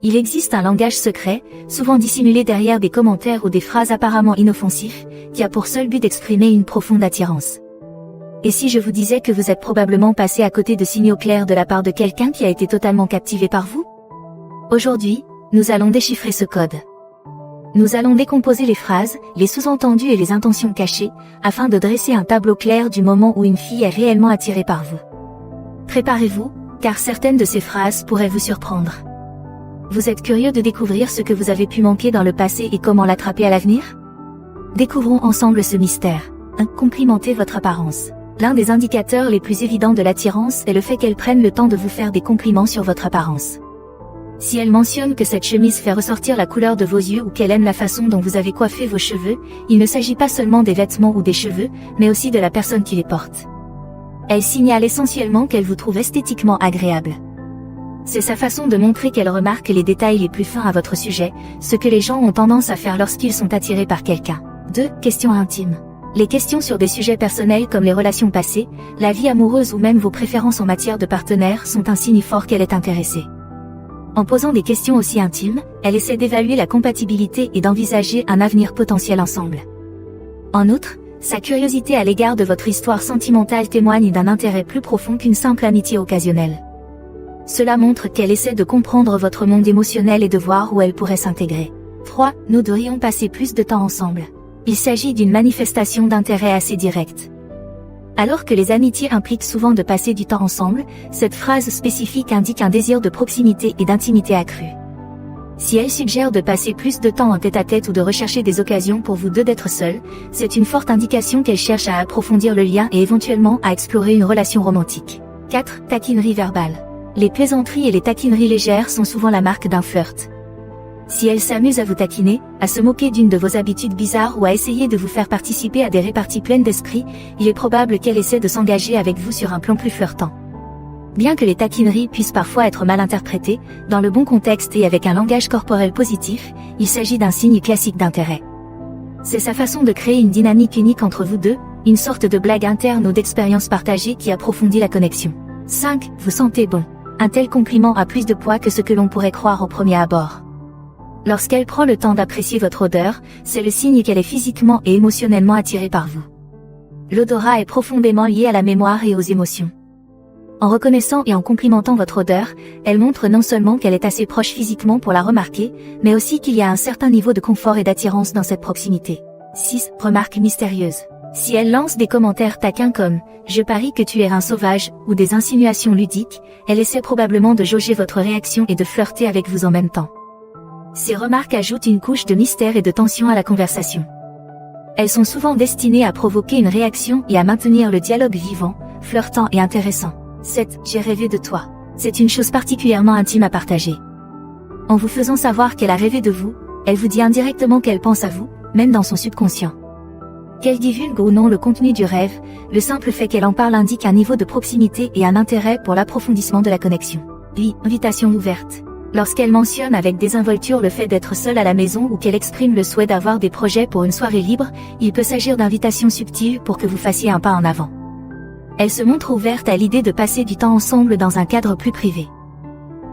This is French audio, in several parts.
Il existe un langage secret, souvent dissimulé derrière des commentaires ou des phrases apparemment inoffensifs, qui a pour seul but d'exprimer une profonde attirance. Et si je vous disais que vous êtes probablement passé à côté de signaux clairs de la part de quelqu'un qui a été totalement captivé par vous? Aujourd'hui, nous allons déchiffrer ce code. Nous allons décomposer les phrases, les sous-entendus et les intentions cachées, afin de dresser un tableau clair du moment où une fille est réellement attirée par vous. Préparez-vous, car certaines de ces phrases pourraient vous surprendre. Vous êtes curieux de découvrir ce que vous avez pu manquer dans le passé et comment l'attraper à l'avenir? Découvrons ensemble ce mystère. 1. Complimentez votre apparence. L'un des indicateurs les plus évidents de l'attirance est le fait qu'elle prenne le temps de vous faire des compliments sur votre apparence. Si elle mentionne que cette chemise fait ressortir la couleur de vos yeux ou qu'elle aime la façon dont vous avez coiffé vos cheveux, il ne s'agit pas seulement des vêtements ou des cheveux, mais aussi de la personne qui les porte. Elle signale essentiellement qu'elle vous trouve esthétiquement agréable. C'est sa façon de montrer qu'elle remarque les détails les plus fins à votre sujet, ce que les gens ont tendance à faire lorsqu'ils sont attirés par quelqu'un. 2. Questions intimes. Les questions sur des sujets personnels comme les relations passées, la vie amoureuse ou même vos préférences en matière de partenaire sont un signe fort qu'elle est intéressée. En posant des questions aussi intimes, elle essaie d'évaluer la compatibilité et d'envisager un avenir potentiel ensemble. En outre, sa curiosité à l'égard de votre histoire sentimentale témoigne d'un intérêt plus profond qu'une simple amitié occasionnelle. Cela montre qu'elle essaie de comprendre votre monde émotionnel et de voir où elle pourrait s'intégrer. 3. Nous devrions passer plus de temps ensemble. Il s'agit d'une manifestation d'intérêt assez directe. Alors que les amitiés impliquent souvent de passer du temps ensemble, cette phrase spécifique indique un désir de proximité et d'intimité accrue. Si elle suggère de passer plus de temps en tête-à-tête ou de rechercher des occasions pour vous deux d'être seuls, c'est une forte indication qu'elle cherche à approfondir le lien et éventuellement à explorer une relation romantique. 4. Taquinerie verbale. Les plaisanteries et les taquineries légères sont souvent la marque d'un flirt. Si elle s'amuse à vous taquiner, à se moquer d'une de vos habitudes bizarres ou à essayer de vous faire participer à des réparties pleines d'esprit, il est probable qu'elle essaie de s'engager avec vous sur un plan plus flirtant. Bien que les taquineries puissent parfois être mal interprétées, dans le bon contexte et avec un langage corporel positif, il s'agit d'un signe classique d'intérêt. C'est sa façon de créer une dynamique unique entre vous deux, une sorte de blague interne ou d'expérience partagée qui approfondit la connexion. 5. Vous sentez bon. Un tel compliment a plus de poids que ce que l'on pourrait croire au premier abord. Lorsqu'elle prend le temps d'apprécier votre odeur, c'est le signe qu'elle est physiquement et émotionnellement attirée par vous. L'odorat est profondément lié à la mémoire et aux émotions. En reconnaissant et en complimentant votre odeur, elle montre non seulement qu'elle est assez proche physiquement pour la remarquer, mais aussi qu'il y a un certain niveau de confort et d'attirance dans cette proximité. 6. Remarque mystérieuse. Si elle lance des commentaires taquins comme « Je parie que tu es un sauvage » ou des insinuations ludiques, elle essaie probablement de jauger votre réaction et de flirter avec vous en même temps. Ces remarques ajoutent une couche de mystère et de tension à la conversation. Elles sont souvent destinées à provoquer une réaction et à maintenir le dialogue vivant, flirtant et intéressant. 7. J'ai rêvé de toi. C'est une chose particulièrement intime à partager. En vous faisant savoir qu'elle a rêvé de vous, elle vous dit indirectement qu'elle pense à vous, même dans son subconscient. Qu'elle divulgue ou non le contenu du rêve, le simple fait qu'elle en parle indique un niveau de proximité et un intérêt pour l'approfondissement de la connexion. Invitation ouverte. Lorsqu'elle mentionne avec désinvolture le fait d'être seule à la maison ou qu'elle exprime le souhait d'avoir des projets pour une soirée libre, il peut s'agir d'invitations subtiles pour que vous fassiez un pas en avant. Elle se montre ouverte à l'idée de passer du temps ensemble dans un cadre plus privé.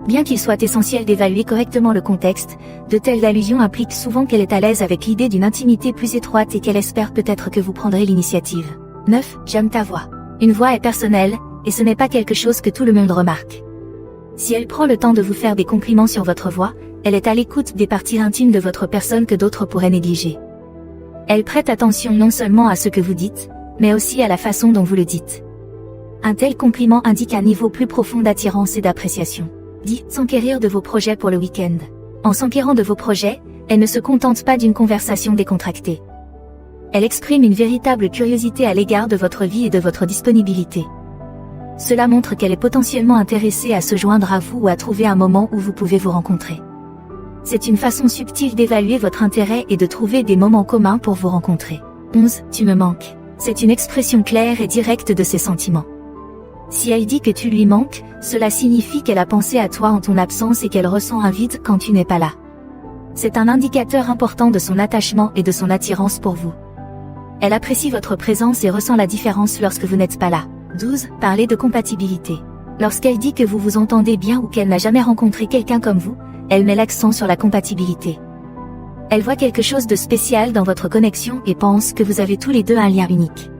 Bien qu'il soit essentiel d'évaluer correctement le contexte, de telles allusions impliquent souvent qu'elle est à l'aise avec l'idée d'une intimité plus étroite et qu'elle espère peut-être que vous prendrez l'initiative. 9. J'aime ta voix. Une voix est personnelle, et ce n'est pas quelque chose que tout le monde remarque. Si elle prend le temps de vous faire des compliments sur votre voix, elle est à l'écoute des parties intimes de votre personne que d'autres pourraient négliger. Elle prête attention non seulement à ce que vous dites, mais aussi à la façon dont vous le dites. Un tel compliment indique un niveau plus profond d'attirance et d'appréciation. 10. S'enquérir de vos projets pour le week-end. En s'enquérant de vos projets, elle ne se contente pas d'une conversation décontractée. Elle exprime une véritable curiosité à l'égard de votre vie et de votre disponibilité. Cela montre qu'elle est potentiellement intéressée à se joindre à vous ou à trouver un moment où vous pouvez vous rencontrer. C'est une façon subtile d'évaluer votre intérêt et de trouver des moments communs pour vous rencontrer. 11. Tu me manques. C'est une expression claire et directe de ses sentiments. Si elle dit que tu lui manques, cela signifie qu'elle a pensé à toi en ton absence et qu'elle ressent un vide quand tu n'es pas là. C'est un indicateur important de son attachement et de son attirance pour vous. Elle apprécie votre présence et ressent la différence lorsque vous n'êtes pas là. 12. Parler de compatibilité. Lorsqu'elle dit que vous vous entendez bien ou qu'elle n'a jamais rencontré quelqu'un comme vous, elle met l'accent sur la compatibilité. Elle voit quelque chose de spécial dans votre connexion et pense que vous avez tous les deux un lien unique.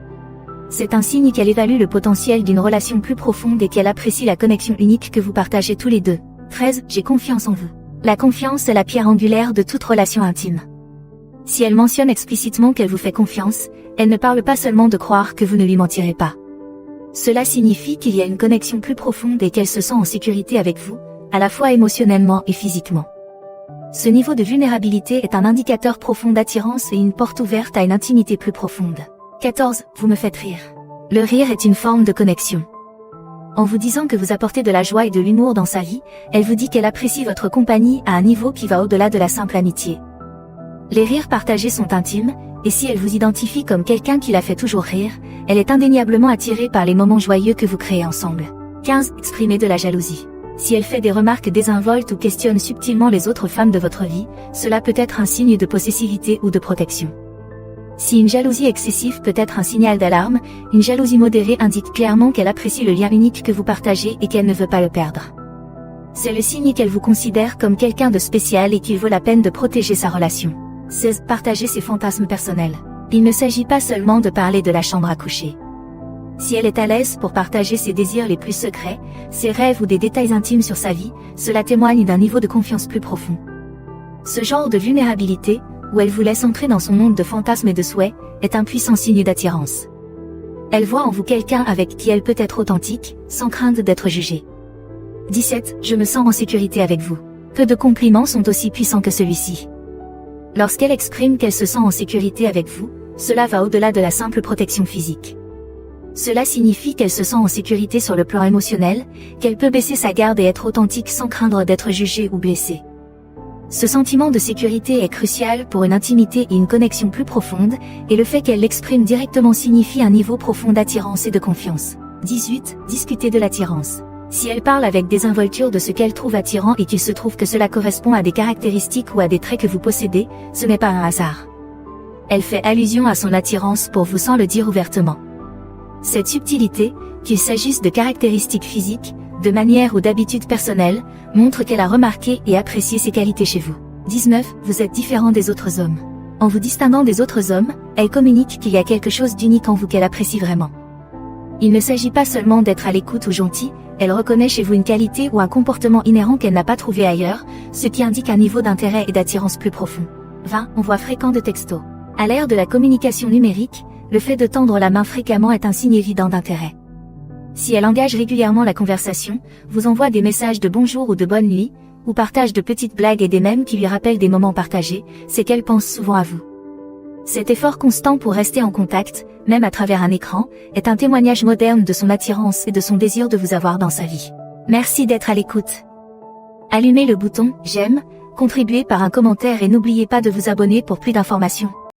C'est un signe qu'elle évalue le potentiel d'une relation plus profonde et qu'elle apprécie la connexion unique que vous partagez tous les deux. 13. J'ai confiance en vous. La confiance est la pierre angulaire de toute relation intime. Si elle mentionne explicitement qu'elle vous fait confiance, elle ne parle pas seulement de croire que vous ne lui mentirez pas. Cela signifie qu'il y a une connexion plus profonde et qu'elle se sent en sécurité avec vous, à la fois émotionnellement et physiquement. Ce niveau de vulnérabilité est un indicateur profond d'attirance et une porte ouverte à une intimité plus profonde. 14. Vous me faites rire. Le rire est une forme de connexion. En vous disant que vous apportez de la joie et de l'humour dans sa vie, elle vous dit qu'elle apprécie votre compagnie à un niveau qui va au-delà de la simple amitié. Les rires partagés sont intimes, et si elle vous identifie comme quelqu'un qui la fait toujours rire, elle est indéniablement attirée par les moments joyeux que vous créez ensemble. 15. Exprimer de la jalousie. Si elle fait des remarques désinvoltes ou questionne subtilement les autres femmes de votre vie, cela peut être un signe de possessivité ou de protection. Si une jalousie excessive peut être un signal d'alarme, une jalousie modérée indique clairement qu'elle apprécie le lien unique que vous partagez et qu'elle ne veut pas le perdre. C'est le signe qu'elle vous considère comme quelqu'un de spécial et qu'il vaut la peine de protéger sa relation. 16. Partager ses fantasmes personnels. Il ne s'agit pas seulement de parler de la chambre à coucher. Si elle est à l'aise pour partager ses désirs les plus secrets, ses rêves ou des détails intimes sur sa vie, cela témoigne d'un niveau de confiance plus profond. Ce genre de vulnérabilité, où elle vous laisse entrer dans son monde de fantasmes et de souhaits, est un puissant signe d'attirance. Elle voit en vous quelqu'un avec qui elle peut être authentique, sans crainte d'être jugée. 17. Je me sens en sécurité avec vous. Peu de compliments sont aussi puissants que celui-ci. Lorsqu'elle exprime qu'elle se sent en sécurité avec vous, cela va au-delà de la simple protection physique. Cela signifie qu'elle se sent en sécurité sur le plan émotionnel, qu'elle peut baisser sa garde et être authentique sans craindre d'être jugée ou blessée. Ce sentiment de sécurité est crucial pour une intimité et une connexion plus profonde, et le fait qu'elle l'exprime directement signifie un niveau profond d'attirance et de confiance. 18. Discuter de l'attirance. Si elle parle avec désinvolture de ce qu'elle trouve attirant et qu'il se trouve que cela correspond à des caractéristiques ou à des traits que vous possédez, ce n'est pas un hasard. Elle fait allusion à son attirance pour vous sans le dire ouvertement. Cette subtilité, qu'il s'agisse de caractéristiques physiques, de manières ou d'habitudes personnelles, montre qu'elle a remarqué et apprécié ses qualités chez vous. 19. Vous êtes différent des autres hommes. En vous distinguant des autres hommes, elle communique qu'il y a quelque chose d'unique en vous qu'elle apprécie vraiment. Il ne s'agit pas seulement d'être à l'écoute ou gentil, elle reconnaît chez vous une qualité ou un comportement inhérent qu'elle n'a pas trouvé ailleurs, ce qui indique un niveau d'intérêt et d'attirance plus profond. 20. Envoi fréquent de textos. À l'ère de la communication numérique, le fait de tendre la main fréquemment est un signe évident d'intérêt. Si elle engage régulièrement la conversation, vous envoie des messages de bonjour ou de bonne nuit, ou partage de petites blagues et des mèmes qui lui rappellent des moments partagés, c'est qu'elle pense souvent à vous. Cet effort constant pour rester en contact, même à travers un écran, est un témoignage moderne de son attirance et de son désir de vous avoir dans sa vie. Merci d'être à l'écoute. Allumez le bouton « J'aime », contribuez par un commentaire et n'oubliez pas de vous abonner pour plus d'informations.